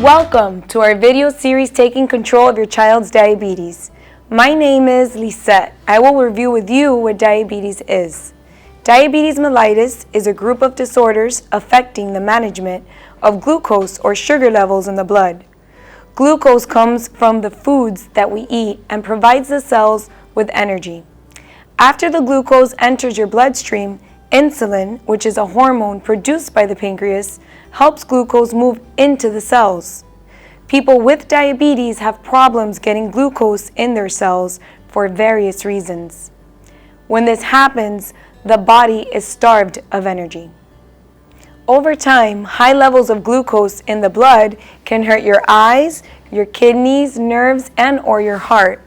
Welcome to our video series taking control of your child's diabetes. My name is Lisette. I will review with you what diabetes is. Diabetes mellitus is a group of disorders affecting the management of glucose or sugar levels in the blood. Glucose comes from the foods that we eat and provides the cells with energy. After the glucose enters your bloodstream, insulin, which is a hormone produced by the pancreas, helps glucose move into the cells. People with diabetes have problems getting glucose in their cells for various reasons. When this happens, the body is starved of energy. Over time, high levels of glucose in the blood can hurt your eyes, your kidneys, nerves, and/or your heart.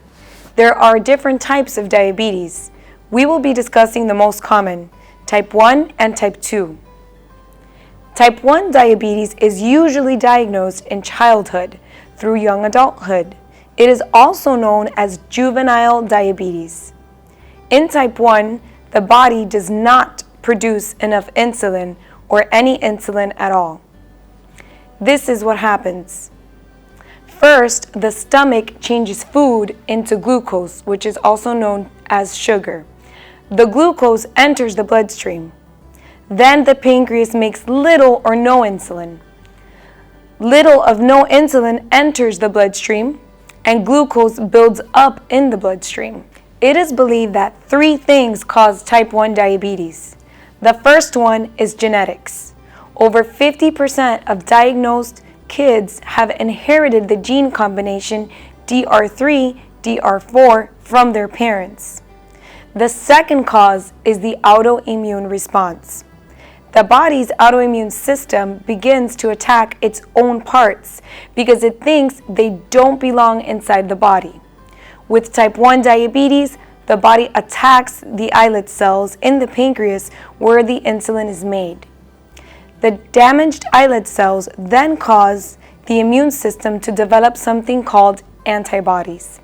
There are different types of diabetes. We will be discussing the most common, type 1 and type 2. Type 1 diabetes is usually diagnosed in childhood through young adulthood. It is also known as juvenile diabetes. In type 1, the body does not produce enough insulin or any insulin at all. This is what happens. First, the stomach changes food into glucose, which is also known as sugar. The glucose enters the bloodstream. Then the pancreas makes little or no insulin. Little of no insulin enters the bloodstream, and glucose builds up in the bloodstream. It is believed that 3 things cause type 1 diabetes. The first one is genetics. Over 50% of diagnosed kids have inherited the gene combination DR3, DR4 from their parents. The second cause is the autoimmune response. The body's autoimmune system begins to attack its own parts because it thinks they don't belong inside the body. With type 1 diabetes, the body attacks the islet cells in the pancreas where the insulin is made. The damaged islet cells then cause the immune system to develop something called antibodies.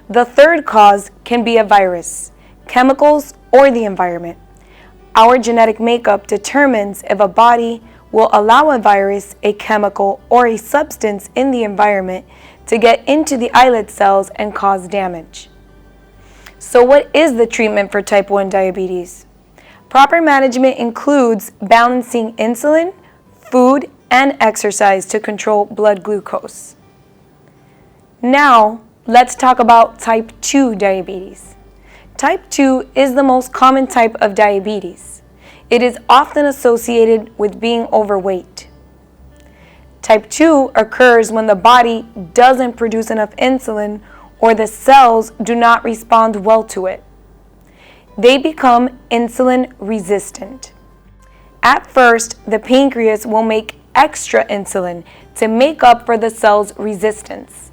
The third cause can be a virus, chemicals, or the environment. Our genetic makeup determines if a body will allow a virus, a chemical, or a substance in the environment to get into the islet cells and cause damage. So what is the treatment for type 1 diabetes? Proper management includes balancing insulin, food, and exercise to control blood glucose. Now, let's talk about type 2 diabetes. Type 2 is the most common type of diabetes. It is often associated with being overweight. Type 2 occurs when the body doesn't produce enough insulin or the cells do not respond well to it. They become insulin resistant. At first, the pancreas will make extra insulin to make up for the cell's resistance.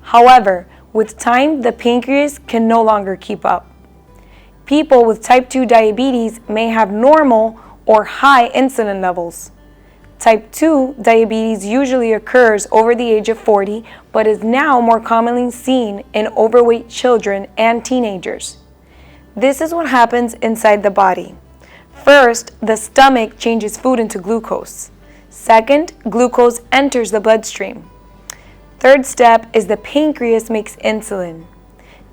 However, with time, the pancreas can no longer keep up. People with type 2 diabetes may have normal or high insulin levels. Type 2 diabetes usually occurs over the age of 40, but is now more commonly seen in overweight children and teenagers. This is what happens inside the body. First, the stomach changes food into glucose. Second, glucose enters the bloodstream. Third step is the pancreas makes insulin.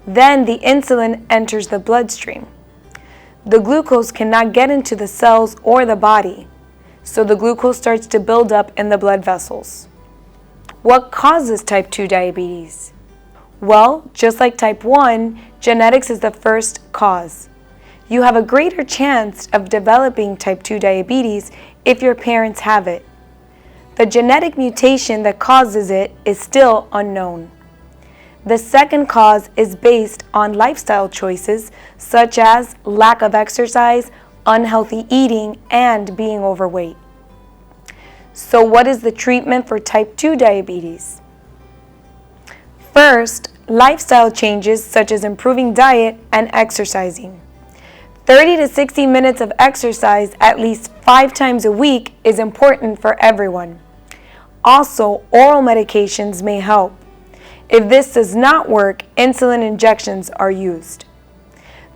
Then the insulin enters the bloodstream. The glucose cannot get into the cells or the body, so the glucose starts to build up in the blood vessels. What causes type 2 diabetes? Well, just like type 1, genetics is the first cause. You have a greater chance of developing type 2 diabetes if your parents have it. The genetic mutation that causes it is still unknown. The second cause is based on lifestyle choices such as lack of exercise, unhealthy eating, and being overweight. So what is the treatment for type 2 diabetes? First, lifestyle changes such as improving diet and exercising. 30 to 60 minutes of exercise at least 5 times a week is important for everyone. Also, oral medications may help. If this does not work, insulin injections are used.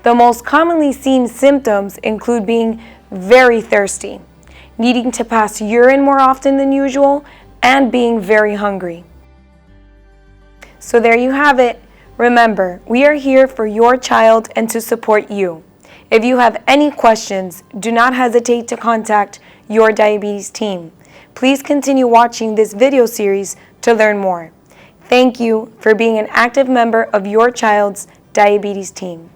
The most commonly seen symptoms include being very thirsty, needing to pass urine more often than usual, and being very hungry. So there you have it. Remember, we are here for your child and to support you. If you have any questions, do not hesitate to contact your diabetes team. Please continue watching this video series to learn more. Thank you for being an active member of your child's diabetes team.